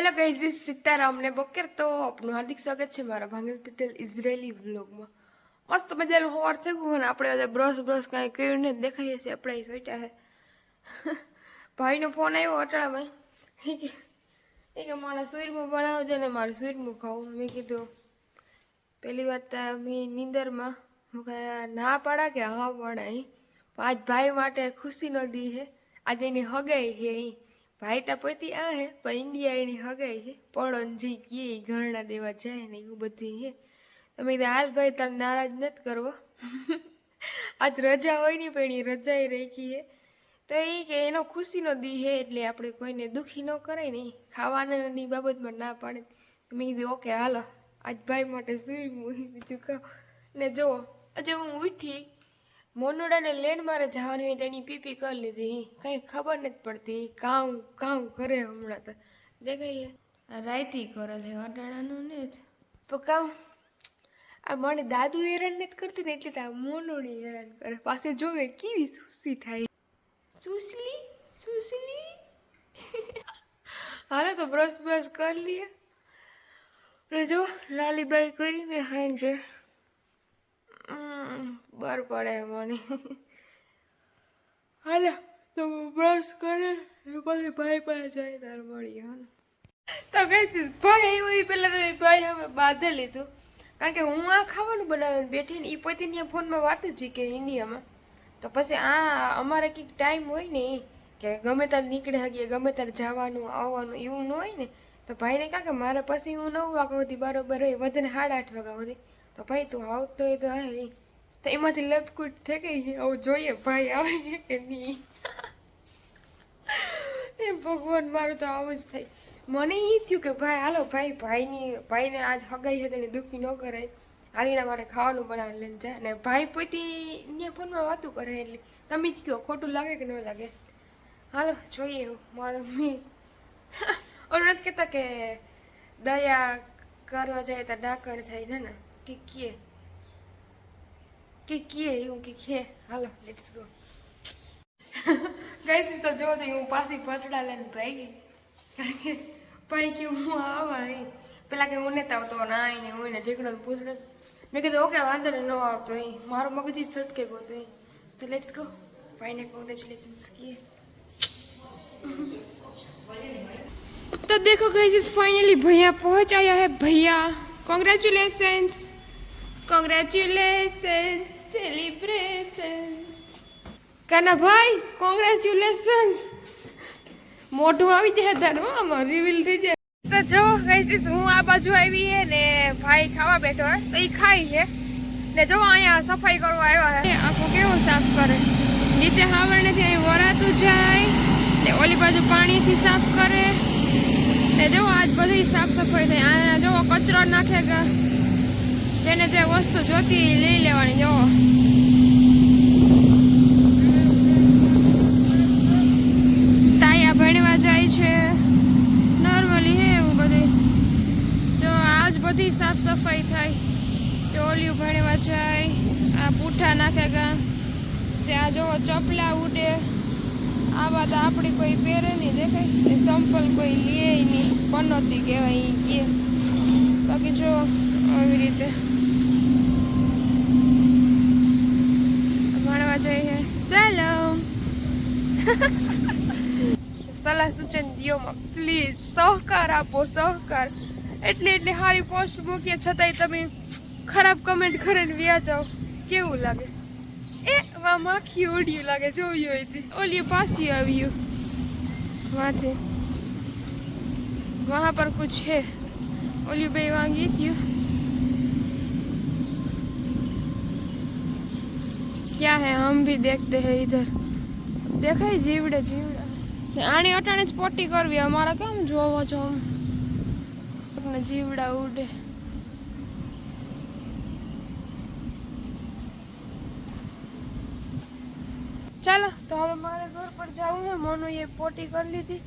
Hello guys, this Sitaram ने बकर तो आपનું હાર્દિક સ્વાગત છે મારા ભાંગેલ તિટેલ ઇઝરાયલી વ્લોગમાં। મસ્ત મજાનું હોર છે ગુણ આપણે આજે બ્રશ કાંઈ કર્યું ને દેખાઈએ છે આપણે સોઈટા હે ભાઈનો ફોન આવ્યો અટાળામાં એ કે મને સુરમું બનાવજે ને મારે સુરમું ખાવું। મેં કીધું પહેલી વાત મેં નીંદરમાં ના પાડા કે હા પાડા આજ ભાઈ માટે ખુશીનો દી હે। આજે એની હગાઈ હે भाई तो पति आ है पर इंडिया एनी हगाई है पड़ोजी किए घरना देवा जाए ने એવું બધું है तो मैं हाल भाई तने नाराज नत करवो आज रजा होय ने पण रजा राखी है तो ये के एनो खुशीनो दी है એટલે આપણે કોઈને દુખી ન કરાય ને ખાવાનાની બાબતમાં ના પાડે। મેં કીધું ઓકે હાલો આજ ભાઈ માટે સુઈ બીજું કહો ને જો આજે હું ઉઠી मोनुड़ा ने लेन मारे जवान हुई तेनी पीपी कर ली थी कहीं खबर नहीं पड़ती काम काम करे हमणा तो देखाइए रायती करल है अडाणानु ने तो काम आ मने दादू हैरान नहीं करती ने એટલે તા મોનુડી हैरान करे पासे जोवे केवी सुसी थाय सुसली सुसली हालो तो ब्रश कर लिए ने जो लाली बाई करी में हांजे बर पड़े मने हालो तो ब्रश करे પછી ભાઈ પાસે જાય તાર મળી હે તો ગાઈસ ભાઈ હોય પહેલા તો ભાઈ હવે બાંધી લીધું કારણ કે હું આ ખાવાનું બનાવીને બેઠી ને ઈ પતિની ફોનમાં વાત જ કે ઇન્ડિયામાં તો પછી આ અમારે કઈક ટાઈમ હોય ને કે ગમે ત્યારે નીકળે હગીએ ગમે ત્યારે જવાનું આવવાનું એવું ન હોય ને તો ભાઈને કહે કે મારે પછી હું 9 વાગ્યા સુધી બરોબર હોય વધને 8:30 વાગ્યા સુધી તો ભાઈ તું આવતો હોય તો આવી તો એમાંથી લપકૂટ થઈ ગઈ હવે જોઈએ ભાઈ આવે કે નહીં એ ભગવાન મારું તો આવું જ થાય મને એ થયું કે ભાઈ હાલો ભાઈને આજ હગાઈ છે તેને દુઃખી ન કરાય હાલીના મારે ખાવાનું બનાવી લઈને જાય ને ભાઈ પોતે ત્યાં ફોનમાં વાતું કરે એટલે તમે જ કહો ખોટું લાગે કે ન લાગે હાલો જોઈએ મારો મેં ઓલું નથી કહેતા કે દયા કરવા જાય તો ડાકણ થાય ને કે કીએ એવું કે ખે હાલો લેટ્સ ગો ગાઈસ તો જો હું પાછી પછડા લઈને ભાગી કારણ કે ભાઈ કે હું આવા પેલા કે હું ને તાવ તો ના આવીને હું એને ઢીકડો પૂછડે મેં કીધું ઓકે વાંધો ને ન આવતો મારો મગજ સટકે ગયો તો લેટ્સ ગો ભાઈને કોંગ્રેચ્યુલેશન્સ કીએ तो देखो गाइस फाइनली भैया पहुंच आया है भैया कांग्रेचुलेशंस कांग्रेचुलेशंस सेलिब्रेशंस काना भाई कांग्रेचुलेशंस मोटू આવી જાય ધરવા માં રિવીલ થઈ જાય તો જો ગાઈસ હું આ બાજુ આવી હે ને ભાઈ ખાવા બેઠો હે તો ઈ ખાઈ હે ને જો અહીંયા સફાઈ કરવા આવ્યા હે આખો કેવો સાફ કરે નીચે હાવરણે થી અહીં વરાતું જાય ને ઓલી બાજુ પાણીથી સાફ કરે ને જો આજ બધી સાફ સફાઈ થઈ આ જો કચરો નાખેગા જેને જે વસ્તુ જોતી લઈ લેવાની જો તાયા ભણવા જાય છે નોર્મલી હે એવું બધું જો આજ બધી સાફ સફાઈ થાય જો ઓલિયું ભણવા જાય આ પૂઠા નાખેગા આ જો ચપલા ઉડે આ વાત આપણી કોઈ પહેરે નહીં દેખાય સંપલ કોઈ લે નહીં પનોતી કહેવાય એ કે બાકી જો આવી રીતે ભણવા જોઈએ ચાલો સલાહ સૂચન દિયોમાં પ્લીઝ સહકાર આપો સહકાર એટલે સારી પોસ્ટ મૂકીએ છતાંય તમે ખરાબ કમેન્ટ કરીને વ્યા જાઓ કેવું લાગે એ વા માખી ઉડ્યું લાગે જોયું હોય તે ઓલી પાછી આવ્યું વાંથે वहाँ पर कुछ है ओली भाई वांगी थी क्या है हम भी देखते हैं इधर देखा है जीवड़ा जीवड़ा आने अटाने पोटी करवी हमारा केम जोवा जो अपने जीवड़ा उड़े चलो तो अब हमारे घर पर जाऊँ है मोनू ये पोटी कर ली थी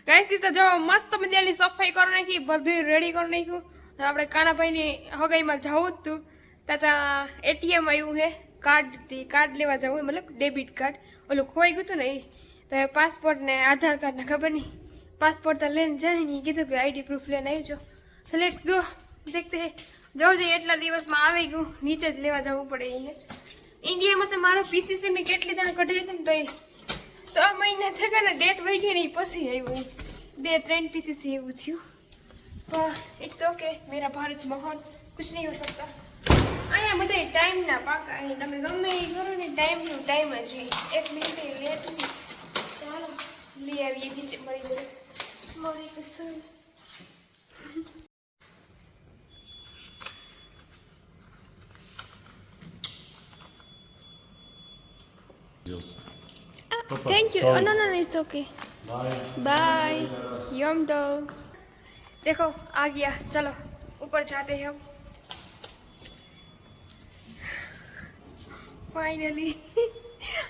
गाइस इस जो मस्त मजानी सफाई कर नाखी બધું રેડી કરી નાખ્યું આપણે કાનાભાઈની હગાઈમાં જવું જ તું તાતા એટીએમ આવ્યું હે કાર્ડ લેવા જવું મતલબ ડેબિટ કાર્ડ ઓલું ખોવાઈ ગયું હતું ને તો પાસપોર્ટ ને આધાર કાર્ડ ને ખબર નહીં पासपोर्ट तो लेने जाए नहीं कीधु कि आईडी प्रूफ लेने आई जो तो लेट्स गो देखते हैं जो जो एटला दिवस में आवी गयो नीचे ज लेवा जवुं पड़े अहींया इंडिया में तो मारो पीसीसी में केटली दण कढाव्युं तुम तो 6 महीना थे के डेट वही गई नहीं पसी आव्युं 2-3 पीसीसी एवुं थयुं पर इट्स ओके मेरा भारत महान कुछ नहीं हो सकता अहींया बधाय टाइम ना पाका अहीं तमे गमे ई करो ने टाइम नो टाइम ज होय 1 मिनिट लेट चालो ले आवीए नीचे मળી ગયો मળી कसम thank you no no it's okay bye यम दो देखो आ गया चलो ऊपर जाते हैं हम फाइनली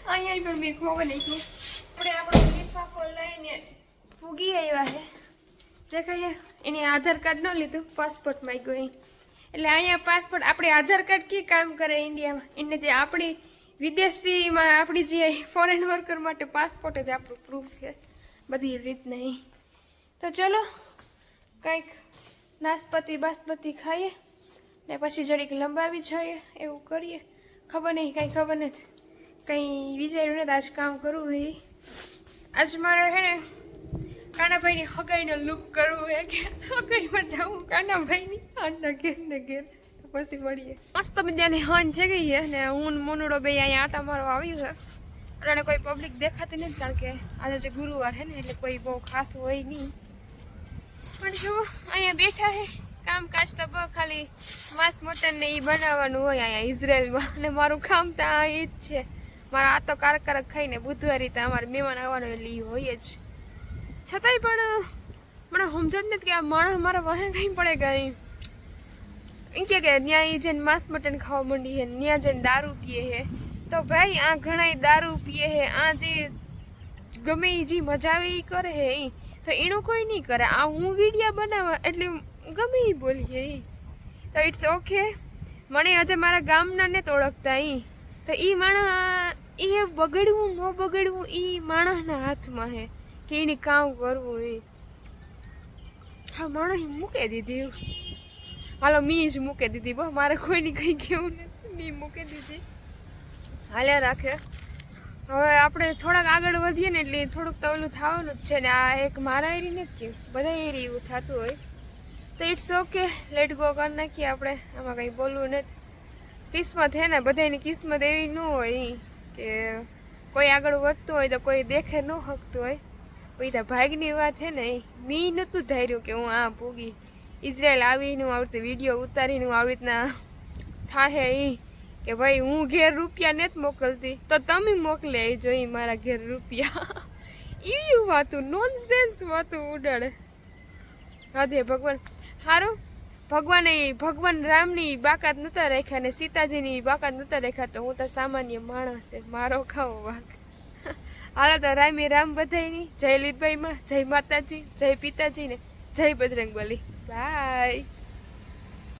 અહીંયા પણ મેં ખોવા નાખ્યું આપણે આપણો લિફાફો લઈને પૂગી આવ્યા છે દેખાય એની આધાર કાર્ડ ન લીધું પાસપોર્ટ માંગ્યો અહીં એટલે અહીંયા પાસપોર્ટ આપણે આધાર કાર્ડ કે કામ કરે ઇન્ડિયામાં એને જે આપણી વિદેશીમાં આપણી જે ફોરેન વર્કર માટે પાસપોર્ટ જ આપણું પ્રૂફ છે બધી રીત નહીં તો ચલો કંઈક નાસ્પતિ બાસપતિ ખાઈએ ને પછી જરીક લંબાવી જઈએ એવું કરીએ खबर नहीं कहीं खबर नहीं कहीं विचार्યું ने आज काम करूँ है आज मारे है ने काना भाई ने हगाई ने लुक करવું है कि हगाई में जाऊँ काना भाई ની આના ઘેર ને ઘેર પછી મળીએ મસ્ત મજાની હાન થઈ ગઈ છે ને હું મોનુડો બે અહીંયા આટા મારો આવ્યું છે અને કોઈ પબ્લિક દેખાતી નથી કારણ કે આજે જે ગુરુવાર છે ને એટલે કોઈ બહુ ખાસ હોય નહીં પણ જો અહીંયા બેઠા છે કામકાજ તો ખાલી માંસ મટન ને એ બનાવવાનું હોય અહીંયા ઇઝરાયલમાં અને મારું કામ તો એ જ છે મારા આ તો કારક ખાઈને બુધવારે તો અમારે મહેમાન આવવાનો એટલે એ હોય જ છતાંય પણ મને સમજ જ નથી કે આ માણસ મારા વહે કંઈ પડે ગઈ એમ કે ત્યાં એ જઈને માંસ મટન ખાવા માંડી છે ત્યાં જઈને દારૂ પીએ છે તો ભાઈ આ ઘણા દારૂ પીએ છે આ જે ગમે એ જે મજા આવે એ કરે છે એ તો એનું કોઈ નહીં કરે આ હું વિડીયો બનાવવા એટલે ગમે એ બોલીએ એ તો ઇટ્સ ઓકે મને હજે મારા ગામના ને તો ઓળખતા એ તો એ માણસ એ બગડવું ન બગડવું એ માણસના હાથમાં છે કે એને કામ કરવું એ હા માણસ મૂકી દીધી હાલો મી જ મૂકી દીધી બહુ મારે કોઈને કંઈ કેવું નથી મી મૂકી દીધી હાલ્યા રાખે હવે આપણે થોડાક આગળ વધીએ ને એટલે થોડુંક તો ઓલું થવાનું જ છે ને આ એક મારા એરી નથી કેવું બધા એરી એવું થતું હોય તો ઇટ્સ ઓકે લેટ ગો કરી નાખીએ આપણે આમાં કંઈ બોલવું નથી કિસ્મત હે ને બધાની કિસ્મત એવી ન હોય કે કોઈ આગળ વધતું હોય તો કોઈ દેખે ન શકતું હોય પછી તો ભાગની વાત છે ને મી નહોતું ધાર્યું કે હું આ પૂગી ઇઝરાયલ આવીને આવડતી વિડીયો ઉતારીને આવી રીતના થાહે એ કે ભાઈ હું ઘેર રૂપિયા નથી મોકલતી તો તમે મોકલે જોઈ મારા ઘેર રૂપિયા એવી વાતું નોનસેન્સ વાતું ઉડાડે રાધે ભગવાન સારું ભગવાન રામની બાકાત નહોતા રાખ્યા ને સીતાજીની બાકાત નહોતા રાખ્યા તો હું તો સામાન્ય માણસ છે મારો ખાવો વાઘ હાલો તો રામે રામ બધાયની જય લીટભાઈમાં જય માતાજી જય પિતાજી ને જય બજરંગબલી બાય